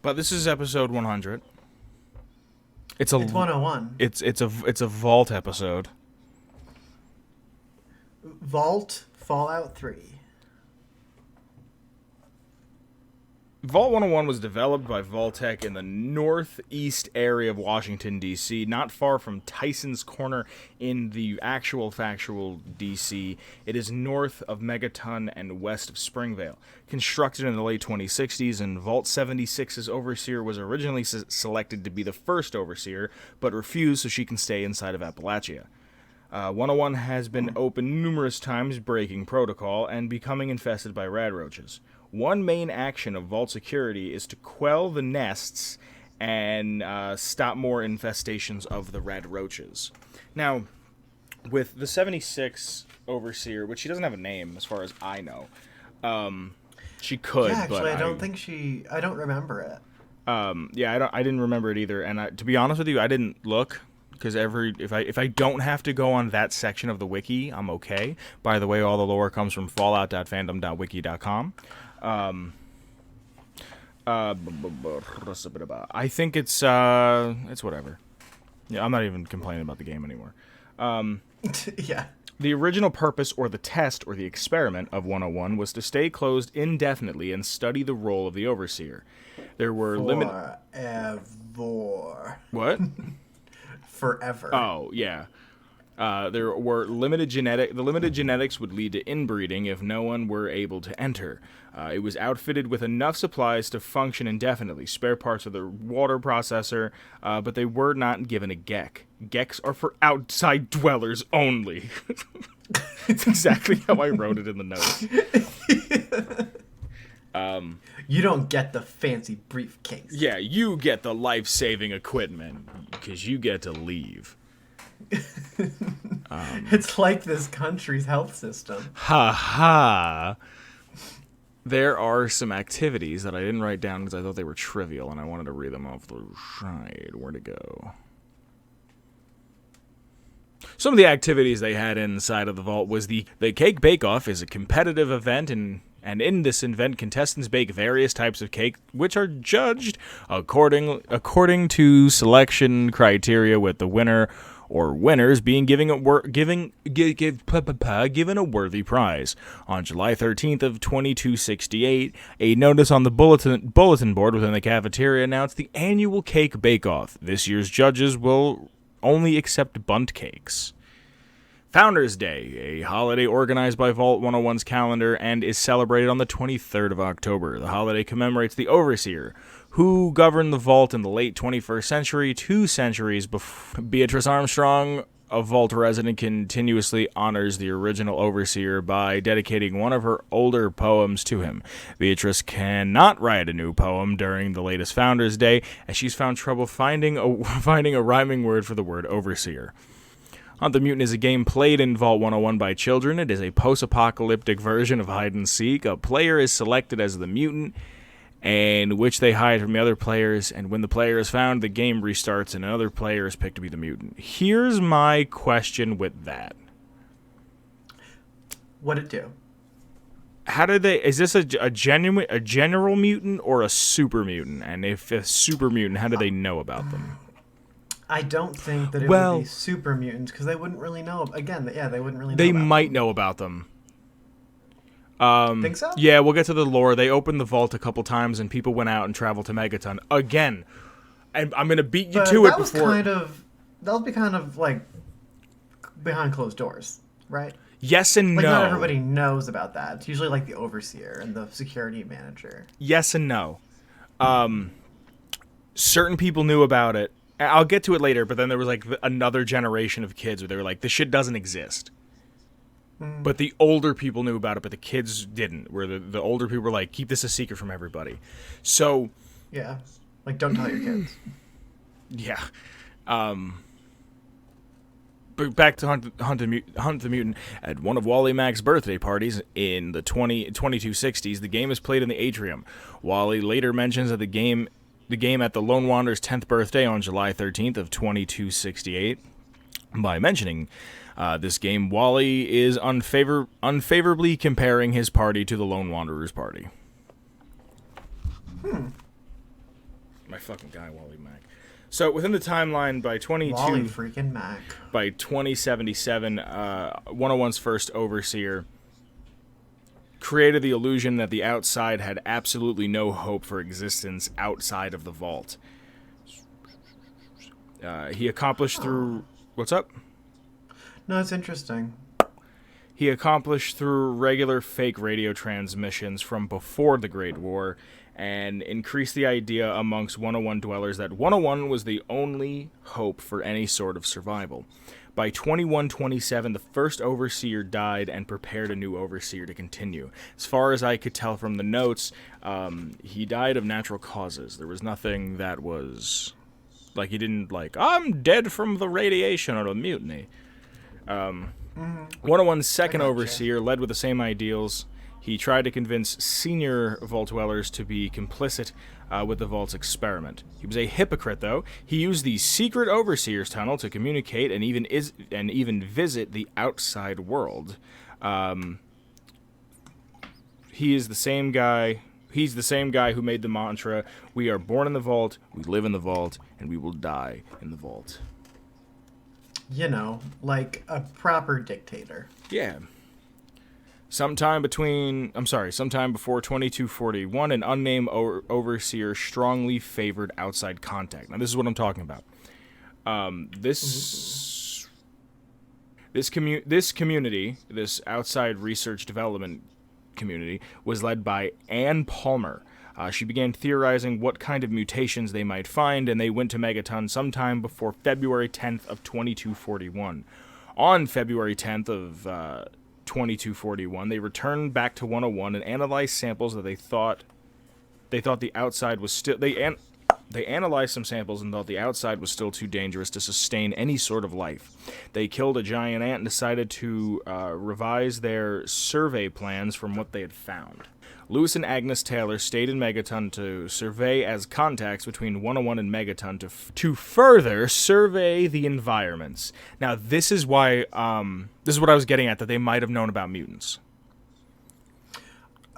But this is episode 100. It's 101. It's a Vault episode. Vault Fallout 3. Vault 101 was developed by Vault-Tec in the northeast area of Washington, D.C., not far from Tyson's Corner in the actual factual D.C. It is north of Megaton and west of Springvale. Constructed in the late 2060s, and Vault 76's overseer was originally selected to be the first overseer, but refused so she can stay inside of Appalachia. 101 has been opened numerous times, breaking protocol and becoming infested by rad roaches. One main action of Vault Security is to quell the nests and stop more infestations of the red roaches. Now, with the 76 Overseer, which she doesn't have a name as far as I know, she could. Yeah, actually, but I don't think she. I don't remember it. I didn't remember it either. And to be honest with you, I didn't look. Because if I don't have to go on that section of the wiki, I'm okay. By the way, all the lore comes from fallout.fandom.wiki.com. I think it's whatever. Yeah, I'm not even complaining about the game anymore. Yeah. The original purpose, or the test, or the experiment of 101 was to stay closed indefinitely and study the role of the overseer. There were Forever. What? Forever. Oh, yeah. There were limited genetic. The limited genetics would lead to inbreeding if no one were able to enter. It was outfitted with enough supplies to function indefinitely, spare parts of the water processor, but they were not given a GECK. GECKs are for outside dwellers only. It's exactly how I wrote it in the notes. You don't get the fancy briefcase. Yeah, you get the life-saving equipment, because you get to leave. It's like this country's health system. Ha ha. There are some activities that I didn't write down because I thought they were trivial and I wanted to read them off the side. Where'd it go? Some of the activities they had inside of the vault was the Cake Bake-Off is a competitive event, and in this event, contestants bake various types of cake, which are judged according to selection criteria, with the winner or winners being given a worthy prize. On July 13th of 2268, a notice on the bulletin board within the cafeteria announced the annual Cake Bake-Off. This year's judges will only accept bundt cakes. Founders Day, a holiday organized by Vault 101's calendar and is celebrated on the 23rd of October. The holiday commemorates the Overseer, who governed the Vault in the late 21st century, 2 centuries before. Beatrice Armstrong, a Vault resident, continuously honors the original Overseer by dedicating one of her older poems to him. Beatrice cannot write a new poem during the latest Founders Day, as she's found trouble finding a rhyming word for the word Overseer. Hunt the Mutant is a game played in Vault 101 by children. It is a post-apocalyptic version of hide and seek. A player is selected as the mutant, and which they hide from the other players, and when the player is found, the game restarts and another player is picked to be the mutant. Here's my question with that. What'd it do? How did they? Is this a general mutant or a super mutant? And if a super mutant, how do they know about them? I don't think that it would be super mutants, because they wouldn't really know. Again, yeah, they wouldn't really know. They might know about them. Think so? Yeah, we'll get to the lore. They opened the vault a couple times, and people went out and traveled to Megaton again. And I'm gonna beat you to it before. That'll be kind of like behind closed doors, right? Yes and like, no. Not everybody knows about that. It's usually like the overseer and the security manager. Yes and no. Certain people knew about it. I'll get to it later, but then there was like another generation of kids where they were like, this shit doesn't exist. But the older people knew about it, but the kids didn't. Where the older people were like, keep this a secret from everybody. So... yeah. Like, don't tell your kids. Yeah. But back to Hunt the Mutant. At one of Wally Mack's birthday parties in the 2260s, the game is played in the atrium. Wally later mentions that the game at the Lone Wanderer's 10th birthday on July 13th of 2268. By mentioning this game, Wally is unfavorably comparing his party to the Lone Wanderer's party. My fucking guy, Wally Mack. So within the timeline, by Wally freaking Mack. By 2077, 101's first overseer created the illusion that the outside had absolutely no hope for existence outside of the vault. He accomplished through... What's up? No, it's interesting. He accomplished through regular fake radio transmissions from before the Great War and increased the idea amongst 101 dwellers that 101 was the only hope for any sort of survival. By 2127, the first overseer died and prepared a new overseer to continue. As far as I could tell from the notes, he died of natural causes. There was nothing that was... Like, he didn't, like, I'm dead from the radiation or the mutiny. 101's second overseer led with the same ideals. He tried to convince senior Vault dwellers to be complicit with the Vault's experiment. He was a hypocrite, though. He used the secret overseer's tunnel to communicate and even visit the outside world. He is the same guy. He's the same guy who made the mantra, "We are born in the Vault, we live in the Vault, and we will die in the Vault." You know, like a proper dictator. Yeah. Sometime before 2241, an unnamed overseer strongly favored outside contact. Now, this is what I'm talking about. This community, this outside research development community, was led by Ann Palmer. She began theorizing what kind of mutations they might find, and they went to Megaton sometime before February 10th of 2241. On February 10th of 2241, they returned back to 101 and analyzed samples that they thought the outside was still... They analyzed some samples and thought the outside was still too dangerous to sustain any sort of life. They killed a giant ant and decided to revise their survey plans from what they had found. Lewis and Agnes Taylor stayed in Megaton to survey as contacts between 101 and Megaton to further survey the environments. Now, this is why, this is what I was getting at, that they might have known about mutants.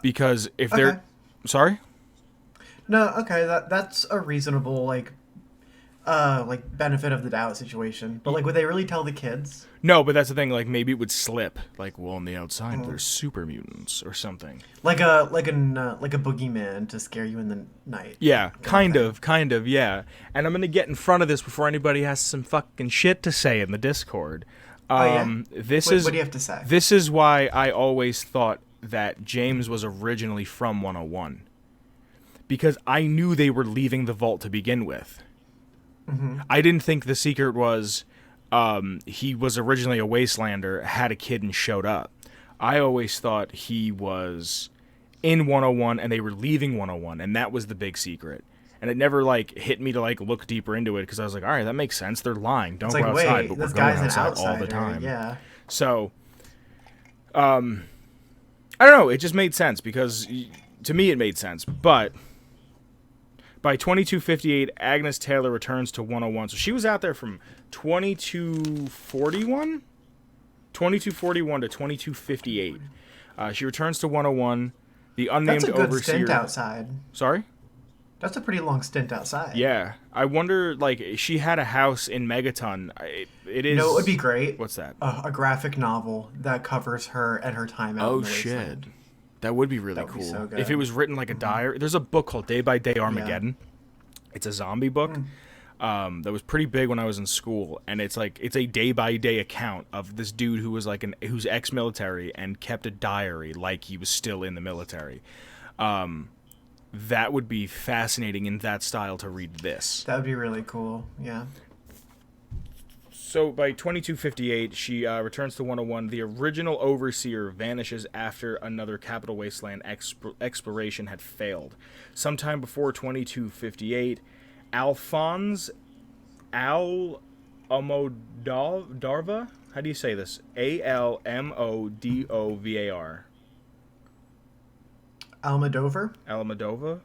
Because if they're... Sorry? No, okay, that's a reasonable, like benefit of the doubt situation. But, like, would they really tell the kids? No, but that's the thing, like, maybe it would slip. Like, well, on the outside, there's super mutants or something. Like a boogeyman to scare you in the night. Yeah, kind of, yeah. And I'm going to get in front of this before anybody has some fucking shit to say in the Discord. What do you have to say? This is why I always thought that James was originally from 101. Because I knew they were leaving the Vault to begin with. Mm-hmm. I didn't think the secret was he was originally a Wastelander, had a kid, and showed up. I always thought he was in 101 and they were leaving 101, and that was the big secret. And it never, like, hit me to, like, look deeper into it, because I was like, all right, that makes sense. They're lying. Don't go outside, but we're going outside all the time. Yeah. So, I don't know. It just made sense, because to me it made sense. But by 2258, Agnes Taylor returns to 101. So she was out there from 2241 to 2258. She returns to 101. The unnamed overseer... That's a good stint outside. Sorry? That's a pretty long stint outside. Yeah. I wonder, like, she had a house in Megaton. It is... No, it would be great. What's that? A graphic novel that covers her and her time out in the wasteland. Shit. That would be really cool. So good. If it was written like a diary. There's a book called Day by Day Armageddon. Yeah. It's a zombie book that was pretty big when I was in school, and it's a day by day account of this dude who was who's ex-military and kept a diary like he was still in the military. That would be fascinating in that style to read this. That would be really cool. Yeah. So by 2258, she returns to 101. The original overseer vanishes after another Capital Wasteland exploration had failed. Sometime before 2258, Alphonse Almodovar, how do you say this? Almodovar. Almodovar?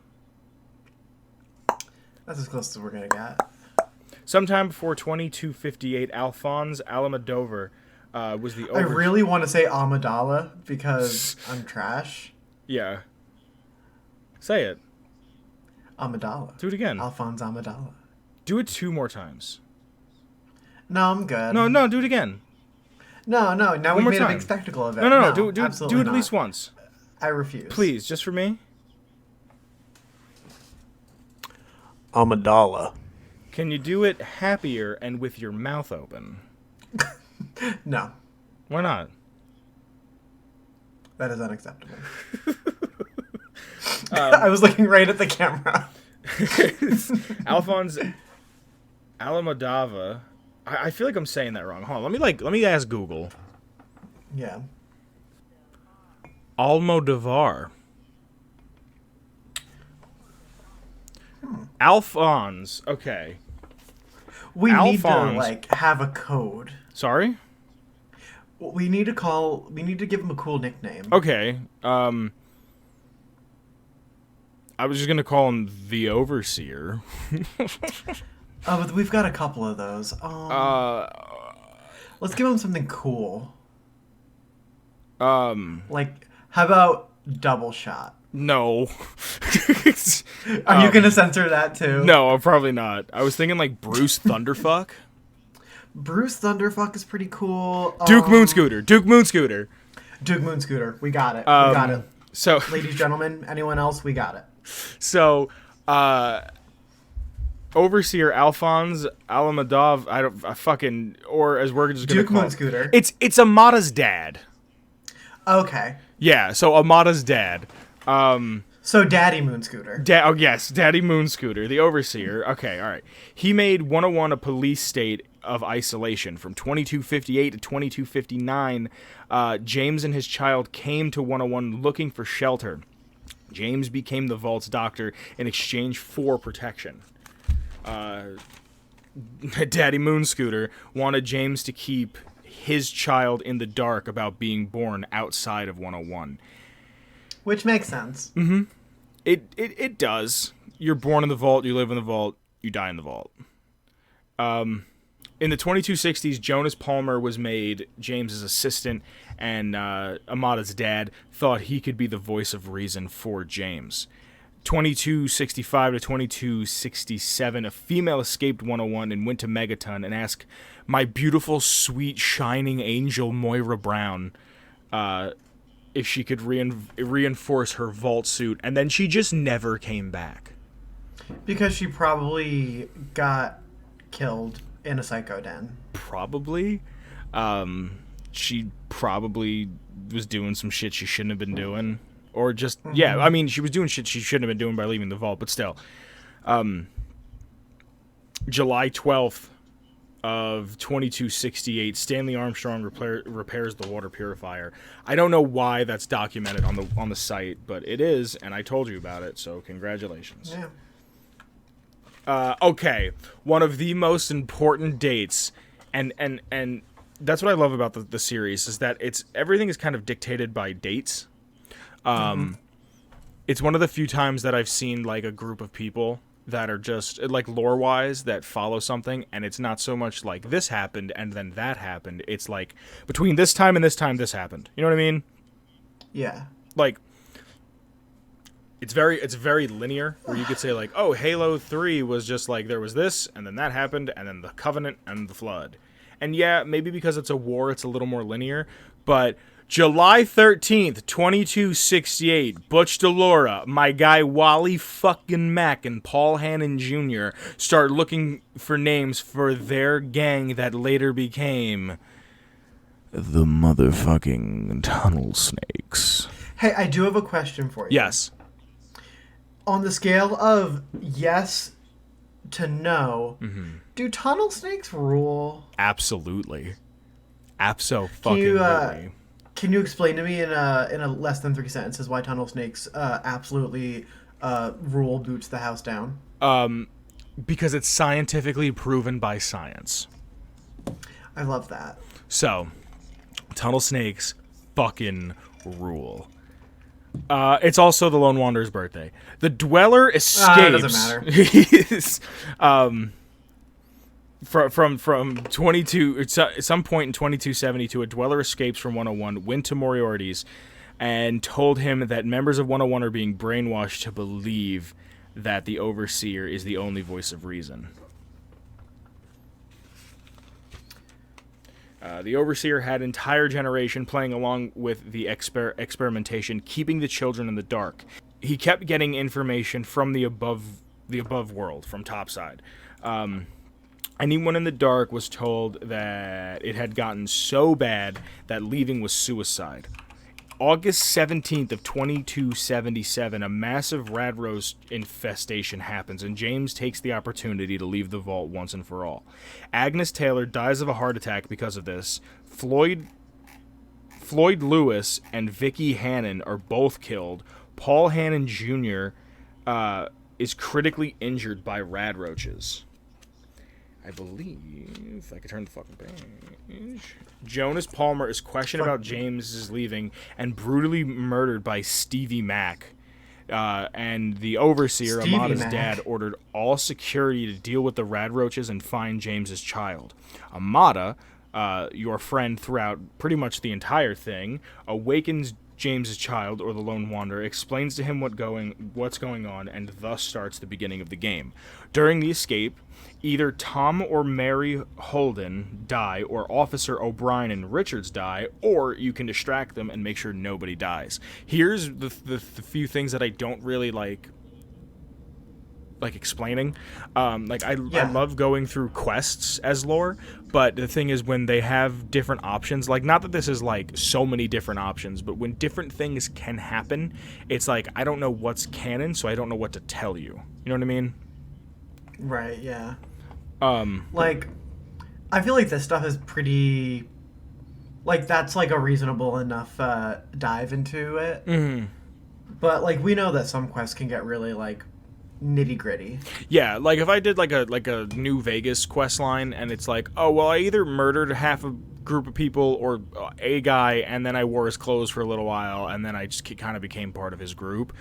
That's as close as we're going to get. Sometime before 2258, Alphonse Almodovar was the... I really want to say Amidala because I'm trash. Yeah. Say it. Amidala. Do it again. Alphonse Amidala. Do it 2 more times. No, I'm good. No, do it again. No. Now One we've more made time. a big spectacle of it. No. Do it absolutely at not. least once. I refuse. Please, just for me. Amidala. Can you do it happier and with your mouth open? No, Why not? that is unacceptable. I was looking right at the camera. Alphonse Almodovar. I feel like I'm saying that wrong. Hold on, let me ask Google. Yeah. Almodovar. Alphonse. Okay. We need to Alphonse. have a code. Sorry? We need to give him a cool nickname. Okay. I was just gonna call him the Overseer. Oh, but we've got a couple of those. Let's give him something cool. Like, how about Double Shot? No. Are you gonna censor that too? No, probably not. I was thinking like Bruce Thunderfuck. Bruce Thunderfuck is pretty cool. Duke Moonscooter. Duke Moonscooter. Duke Moonscooter. We got it. We got it. So, Ladies, gentlemen, anyone else? We got it. so, Overseer Alphonse Alamadov. Or as we're just gonna Duke call Moonscooter. It's Amada's dad. Okay. Yeah, so Amada's dad. So Daddy Moonscooter. Daddy Moonscooter, the Overseer. Okay, all right. He made 101 a police state of isolation. From 2258 to 2259, James and his child came to 101 looking for shelter. James became the Vault's doctor in exchange for protection. Daddy Moonscooter wanted James to keep his child in the dark about being born outside of 101. Which makes sense. It does. You're born in the vault, you live in the vault, you die in the vault. In the 2260s, Jonas Palmer was made James's assistant, and Amada's dad thought he could be the voice of reason for James. 2265 to 2267, a female escaped 101 and went to Megaton and asked my beautiful, sweet, shining angel Moira Brown if she could reinforce her vault suit, and then she just never came back. Because she probably got killed in a psycho den. Probably. She probably was doing some shit she shouldn't have been doing. Or just, yeah, I mean, she was doing shit she shouldn't have been doing by leaving the vault, but still. July 12th of 2268, Stanley Armstrong repairs the water purifier. I don't know why that's documented on the site, but it is, and I told you about it, so congratulations. Yeah. Okay, one of the most important dates, and that's what I love about the series, is that everything is kind of dictated by dates. It's one of the few times that I've seen like a group of people that are just like lore-wise that follow something, and it's not so much like this happened and then that happened. It's like between this time and this time this happened. You know what I mean? Yeah. Like it's very linear, where you could say like, oh, Halo 3 was just like there was this and then that happened and then the Covenant and the Flood. And yeah, maybe because it's a war it's a little more linear, but July 13th, 2268, Butch DeLora, my guy Wally fucking Mack, and Paul Hannon Jr. start looking for names for their gang that later became the motherfucking Tunnel Snakes. Hey, I do have a question for you. Yes. On the scale of yes to no, do tunnel snakes rule? Absolutely. Abso-fucking-lutely. Can you explain to me in a less than 3 sentences why tunnel snakes absolutely rule Boots the house down? Because it's scientifically proven by science. I love that. So, tunnel snakes fucking rule. It's also the Lone Wanderer's birthday. The Dweller escapes. It doesn't matter. From 22 at some point in 2272, a Dweller escapes from 101, went to Moriarty's, and told him that members of 101 are being brainwashed to believe that the Overseer is the only voice of reason. The Overseer had entire generation playing along with the experimentation, keeping the children in the dark. He kept getting information from the above world, from Topside. Anyone in the dark was told that it had gotten so bad that leaving was suicide. August 17th of 2277, a massive Radrose infestation happens, and James takes the opportunity to leave the vault once and for all. Agnes Taylor dies of a heart attack because of this. Floyd Lewis and Vicky Hannon are both killed. Paul Hannon Jr. Is critically injured by radroaches. I believe, if I could turn the fucking page. Jonas Palmer is questioned about James's leaving and brutally murdered by Stevie Mack. And the Overseer, Stevie Amada's Mack. dad, ordered all security to deal with the radroaches and find James's child. Amada, your friend throughout pretty much the entire thing, awakens James's child, or the Lone Wanderer, explains to him what's going on, and thus starts the beginning of the game. During the escape, either Tom or Mary Holden die, or Officer O'Brien and Richards die, or you can distract them and make sure nobody dies. Here's the few things that I don't really like explaining. I love going through quests as lore, but the thing is, when they have different options, like, not that this is like so many different options, but when different things can happen, it's like I don't know what's canon, so I don't know what to tell you. You know what I mean? Right, yeah. Like, I feel like this stuff is pretty, like, that's like a reasonable enough dive into it. Mm-hmm. But like, we know that some quests can get really like nitty gritty. Yeah, like if I did like a New Vegas quest line, and it's like, oh well, I either murdered half a group of people or a guy, and then I wore his clothes for a little while, and then I just kind of became part of his group.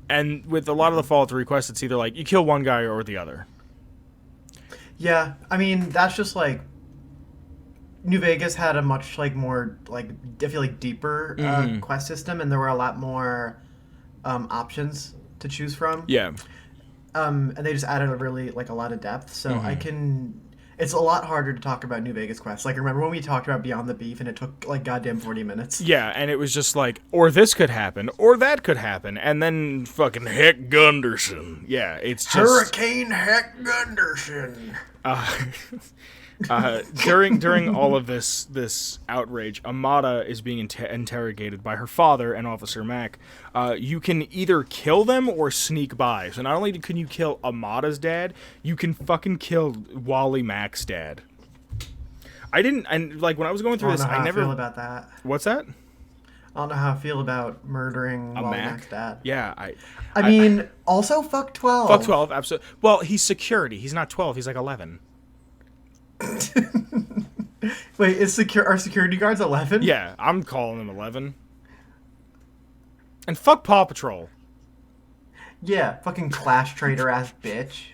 And with a lot of the Fallout 3 quests, it's either like you kill one guy or the other. Yeah, I mean, that's just like New Vegas had a much like more like I feel like deeper quest system, and there were a lot more options to choose from. Yeah. And they just added a lot of depth. So it's a lot harder to talk about New Vegas quests. Like, remember when we talked about Beyond the Beef and it took like goddamn 40 minutes? Yeah, and it was just like, or this could happen, or that could happen, and then fucking Heck Gunderson. Yeah, it's just Hurricane Heck Gunderson. During all of this outrage, Amada is being interrogated by her father and Officer Mack. You can either kill them or sneak by. So not only can you kill Amada's dad, you can fucking kill Wally Mack's dad. When I was going through this, I never feel about that. What's that? I don't know how I feel about murdering Wally Mack's dad. Yeah, I mean, also fuck 12. Fuck 12, absolutely. Well, he's security. He's not 12. He's like 11. Wait, are security guards 11? Yeah, I'm calling him 11. And fuck Paw Patrol. Yeah, fucking Clash Trader ass bitch.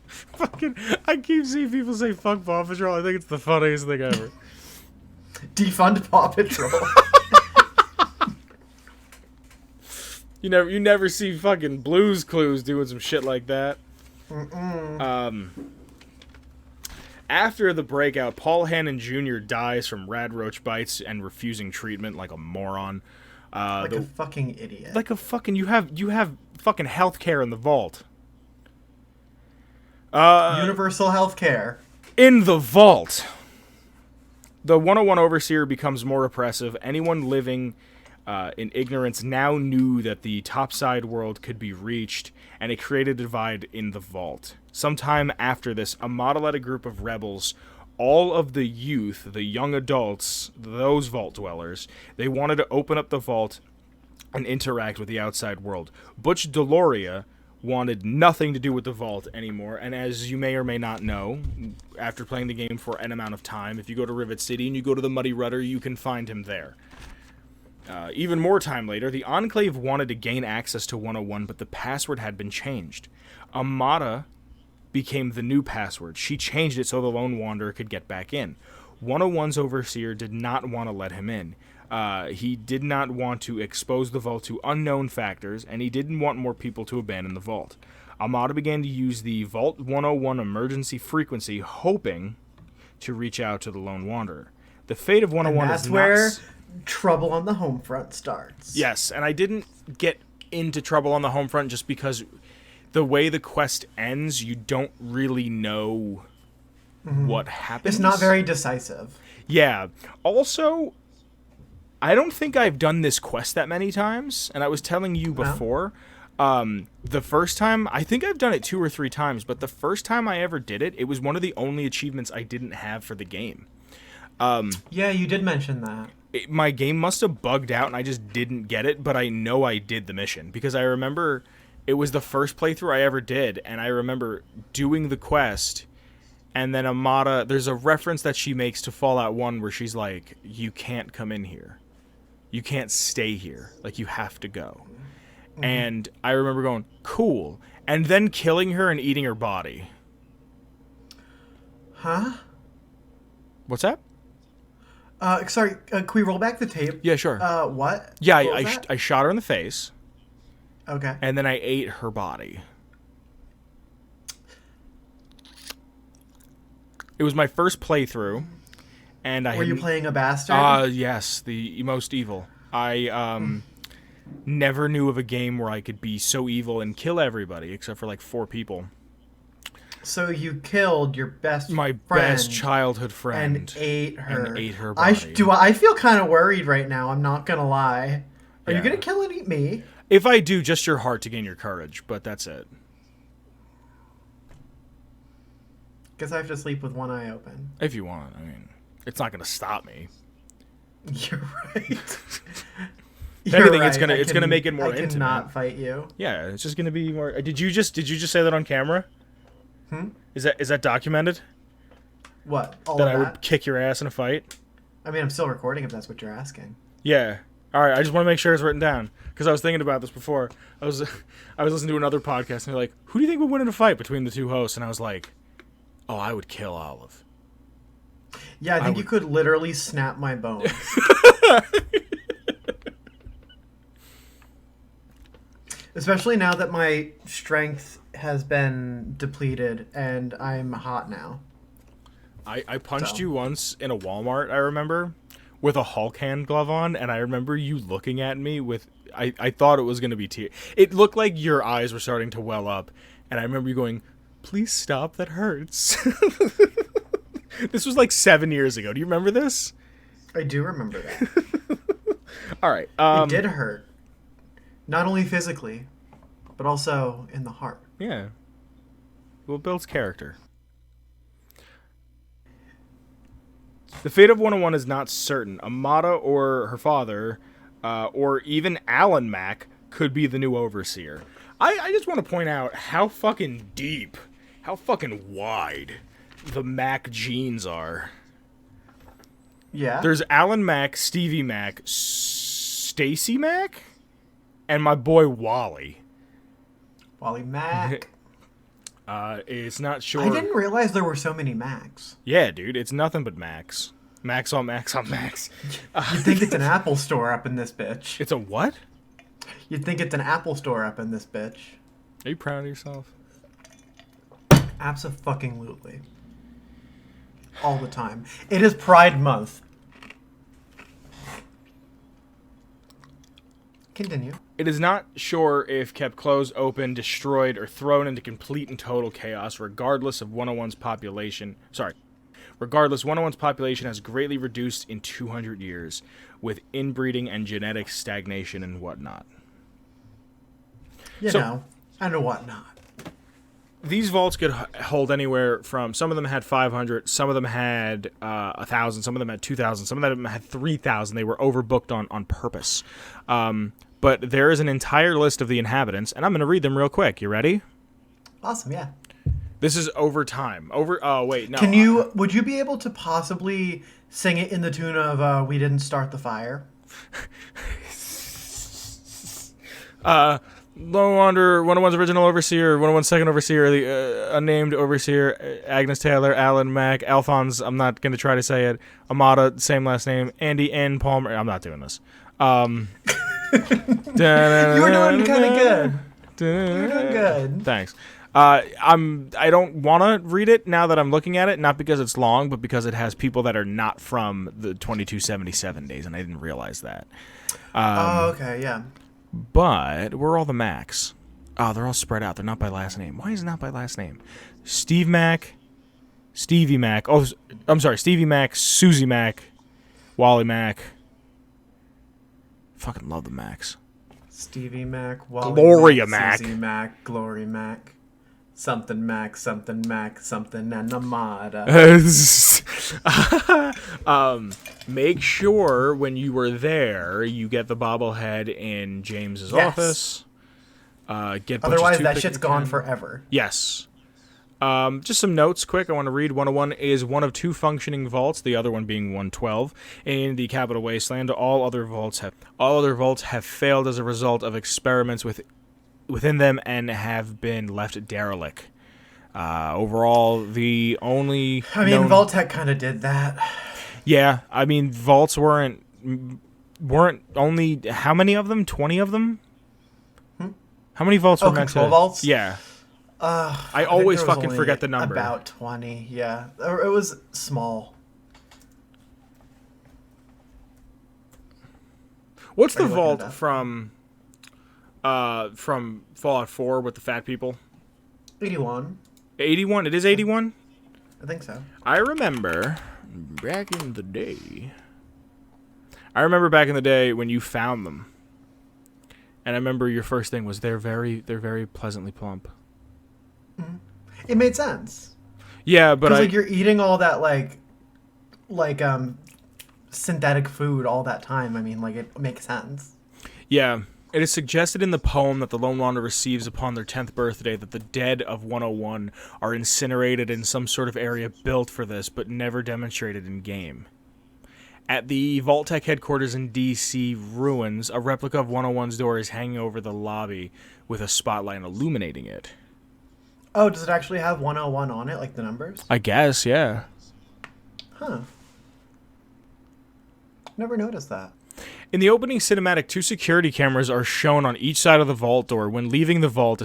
Fucking, I keep seeing people say fuck Paw Patrol. I think it's the funniest thing ever. Defund Paw Patrol. You never see fucking Blue's Clues doing some shit like that. After the breakout, Paul Hannon Jr. dies from radroach bites and refusing treatment like a moron. Like a fucking idiot. Like a fucking, you have fucking healthcare in the vault. Universal healthcare. In the vault. The 101 Overseer becomes more oppressive. Anyone living in ignorance now knew that the topside world could be reached, and it created a divide in the vault. Sometime after this, Amada led a group of rebels, all of the youth, the young adults, those vault dwellers. They wanted to open up the vault and interact with the outside world. Butch Deloria wanted nothing to do with the vault anymore, and as you may or may not know, after playing the game for an amount of time, if you go to Rivet City and you go to the Muddy Rudder, you can find him there. Even more time later, the Enclave wanted to gain access to 101, but the password had been changed. Amada became the new password. She changed it so the Lone Wanderer could get back in. 101's Overseer did not want to let him in. He did not want to expose the vault to unknown factors, and he didn't want more people to abandon the vault. Amada began to use the Vault 101 emergency frequency, hoping to reach out to the Lone Wanderer. The fate of 101 that's is where not... trouble on the home front starts. Yes, and I didn't get into trouble on the home front just because the way the quest ends, you don't really know what happens. It's not very decisive. Yeah. Also, I don't think I've done this quest that many times, and I was telling you before, the first time, I think I've done it 2 or 3 times, but the first time I ever did it, it was one of the only achievements I didn't have for the game. Yeah, you did mention that. My game must have bugged out and I just didn't get it, but I know I did the mission because I remember it was the first playthrough I ever did, and I remember doing the quest, and then Amada, there's a reference that she makes to Fallout 1 where she's like, you can't come in here. You can't stay here. Like, you have to go. And I remember going, cool, and then killing her and eating her body. Huh? What's that? Sorry, can we roll back the tape? Yeah, sure. What? Yeah, What was that? I shot her in the face, Okay. and then I ate her body. It was my first playthrough, and I Were you playing a bastard? Yes, the most evil. I never knew of a game where I could be so evil and kill everybody except for like 4 people. So you killed your best My friend best childhood friend and ate her. and ate her body. I feel kind of worried right now. I'm not gonna lie. Are Yeah. you gonna kill and eat me? If I do, just your heart to gain your courage, but that's it. Guess I have to sleep with one eye open. If you want, I mean, it's not going to stop me. You're right. If anything, it's gonna make it more I intimate. cannot fight you. Yeah, it's just going to be more. Did you just say that on camera? Is that documented? What? All That of I that? would kick your ass in a fight? I mean, I'm still recording if that's what you're asking. Yeah. All right. I just want to make sure it's written down because I was thinking about this before. I was listening to another podcast and they're like, "Who do you think would win in a fight between the 2 hosts?" And I was like, "Oh, I would kill Olive." Yeah, I think you could literally snap my bones. Especially now that my strength has been depleted and I'm hot now. I punched you once in a Walmart, I remember, with a Hulk hand glove on, and I remember you looking at me with... I thought it was going to be tears. It looked like your eyes were starting to well up, and I remember you going, "Please stop, that hurts." This was like 7 years ago. Do you remember this? I do remember that. All right. It did hurt. Not only physically, but also in the heart. Yeah. Well, it builds character. The fate of 101 is not certain. Amada or her father, or even Alan Mack, could be the new overseer. I just want to point out how fucking deep, how fucking wide the Mack genes are. Yeah. There's Alan Mack, Stevie Mack, Stacy Mack, and my boy Wally. Wally Mack. It's not sure. I didn't realize there were so many Macs. Yeah, dude, it's nothing but Max. Max on Max on Max. You'd think it's an Apple store up in this bitch. It's a what? You'd think it's an Apple store up in this bitch. Are you proud of yourself? Abso-fucking-lutely. All the time. It is Pride Month. Continue. It is not sure if kept closed, open, destroyed, or thrown into complete and total chaos, regardless of 101's population. Regardless, 101's population has greatly reduced in 200 years, with inbreeding and genetic stagnation and whatnot. You know, and whatnot. These vaults could hold anywhere from, some of them had 500, some of them had 1,000, some of them had 2,000, some of them had 3,000. They were overbooked on purpose. But there is an entire list of the inhabitants, and I'm going to read them real quick. You ready? Awesome, yeah. This is over time. Wait, no. Would you be able to possibly sing it in the tune of We Didn't Start the Fire? Lone Wanderer, 101's original overseer, 101's second overseer, the unnamed overseer, Agnes Taylor, Alan Mack, Alphonse, I'm not going to try to say it, Amada, same last name, Andy N. Palmer, I'm not doing this. You were doing kind of good. You were doing good. Thanks. I don't want to read it now that I'm looking at it, not because it's long, but because it has people that are not from the 2277 days, and I didn't realize that. Oh, okay, yeah. But where are all the Macs? Oh, they're all spread out. They're not by last name. Why is it not by last name? Steve Mac, Stevie Mac. Oh, I'm sorry. Stevie Mac, Susie Mac, Wally Mac. Fucking love the Macs. Stevie Mac, Wally Gloria Mac, Mac. Susie Mac, Glory Mac, something Mac, something and Amada. Make sure when you were there, you get the bobblehead in James's office. Get Otherwise, that shit's gone forever. Yes. Just some notes quick I want to read. 101 is one of 2 functioning vaults, the other one being 112. In the Capital Wasteland, all other vaults have failed as a result of experiments within them and have been left derelict. Overall, the only Vault-Tec kind of did that. Yeah, I mean, vaults weren't only, how many of them? 20 of them? How many vaults were meant to? Control vaults? Yeah. I think always there was fucking only forget the number. About 20, yeah. It was small. What's the vault from Fallout 4 with the fat people? 81. 81? It is 81? I think so. I remember back in the day when you found them. And I remember your first thing was they're very pleasantly plump. Mm-hmm. It made sense. Yeah, but like you're eating all that like synthetic food all that time. I mean, like it makes sense. Yeah. It is suggested in the poem that the Lone Wanderer receives upon their 10th birthday that the dead of 101 are incinerated in some sort of area built for this, but never demonstrated in game. At the Vault-Tec headquarters in D.C. ruins, a replica of 101's door is hanging over the lobby with a spotlight illuminating it. Oh, does it actually have 101 on it, like the numbers? I guess, yeah. Huh. Never noticed that. In the opening cinematic, 2 security cameras are shown on each side of the vault door. When leaving the vault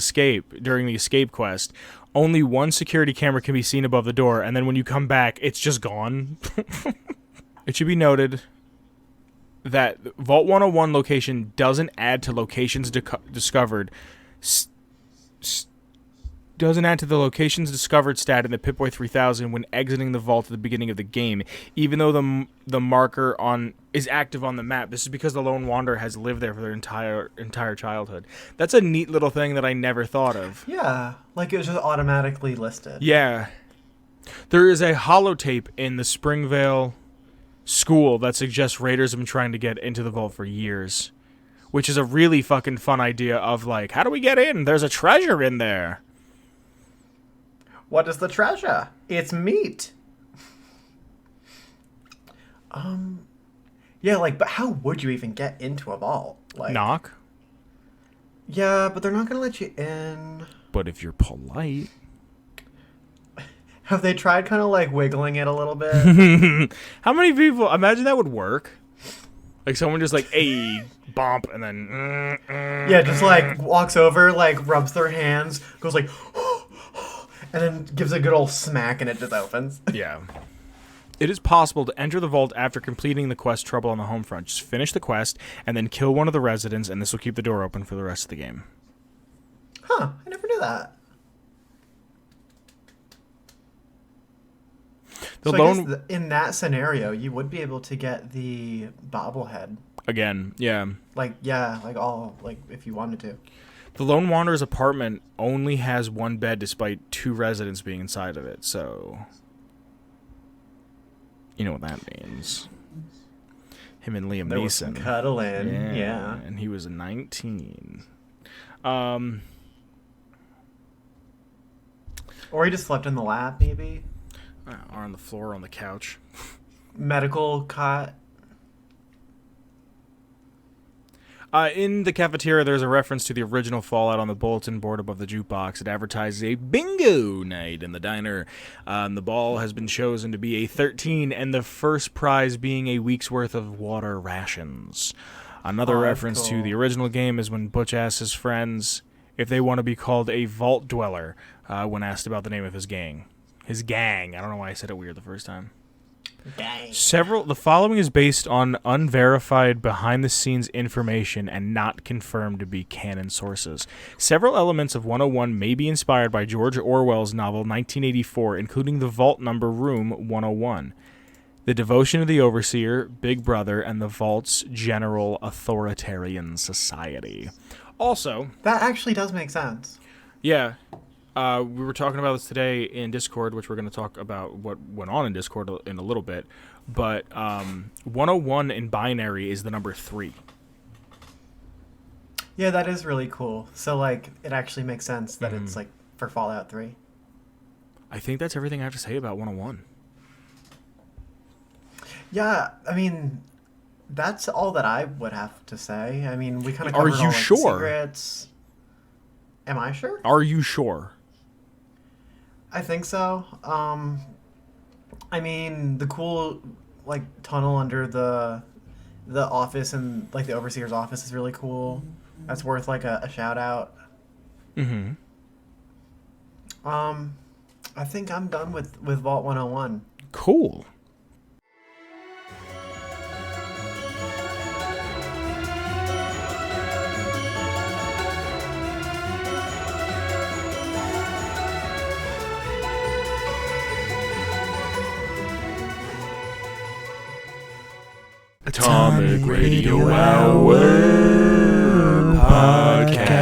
during the escape quest, only one security camera can be seen above the door, and then when you come back, it's just gone. It should be noted that Vault 101 location doesn't add to locations discovered. Doesn't add to the locations discovered stat in the Pip-Boy 3000 when exiting the vault at the beginning of the game, even though the marker is active on the map. This is because the Lone Wanderer has lived there for their entire childhood. That's a neat little thing that I never thought of. Yeah, like it was just automatically listed. Yeah. There is a holotape in the Springvale school that suggests raiders have been trying to get into the vault for years, which is a really fucking fun idea of like, how do we get in? There's a treasure in there. What is the treasure? It's meat. Yeah, like, but how would you even get into a vault? Like, knock. Yeah, but they're not gonna let you in. But if you're polite. Have they tried kind of like wiggling it a little bit? How many people? Imagine that would work. Like someone just like, hey, bump, and then. Yeah, just like walks over, like rubs their hands, goes like, and then gives a good old smack, and it just opens. Yeah. It is possible to enter the vault after completing the quest Trouble on the Home Front. Just finish the quest, and then kill one of the residents, and this will keep the door open for the rest of the game. Huh, I never knew that. I guess in that scenario, you would be able to get the bobblehead. Again, yeah. Like, if you wanted to. The Lone Wanderer's apartment only has 1 bed despite 2 residents being inside of it, so... You know what that means. Him and Liam Neeson. Cuddling, yeah. And he was 19. Or he just slept in the lap, maybe? Or on the floor, on the couch. Medical cot. In the cafeteria, there's a reference to the original Fallout on the bulletin board above the jukebox. It advertises a bingo night in the diner. The ball has been chosen to be a 13, and the first prize being a week's worth of water rations. Another reference to the original game is when Butch asks his friends if they want to be called a vault dweller when asked about the name of his gang. His gang. I don't know why I said it weird the first time. Dang. The following is based on unverified behind-the-scenes information and not confirmed to be canon sources. Several elements of 101 may be inspired by George Orwell's novel 1984, including the vault number Room 101, the devotion of the Overseer, Big Brother, and the Vault's general authoritarian society. Also, that actually does make sense. Yeah. We were talking about this today in Discord, which we're going to talk about what went on in Discord in a little bit. But 101 in binary is the number 3. Yeah, that is really cool. So, like, it actually makes sense that it's, like, for Fallout 3. I think that's everything I have to say about 101. Yeah, I mean, that's all that I would have to say. I mean, we kind of covered Are you all, like, sure? the secrets. Am I sure? Are you sure? I think so. I mean, the cool, like, tunnel under the office and, like, the Overseer's office is really cool. That's worth, like, a shout out. Mm-hmm. I think I'm done with Vault 101. Cool. Atomic Radio Hour Podcast.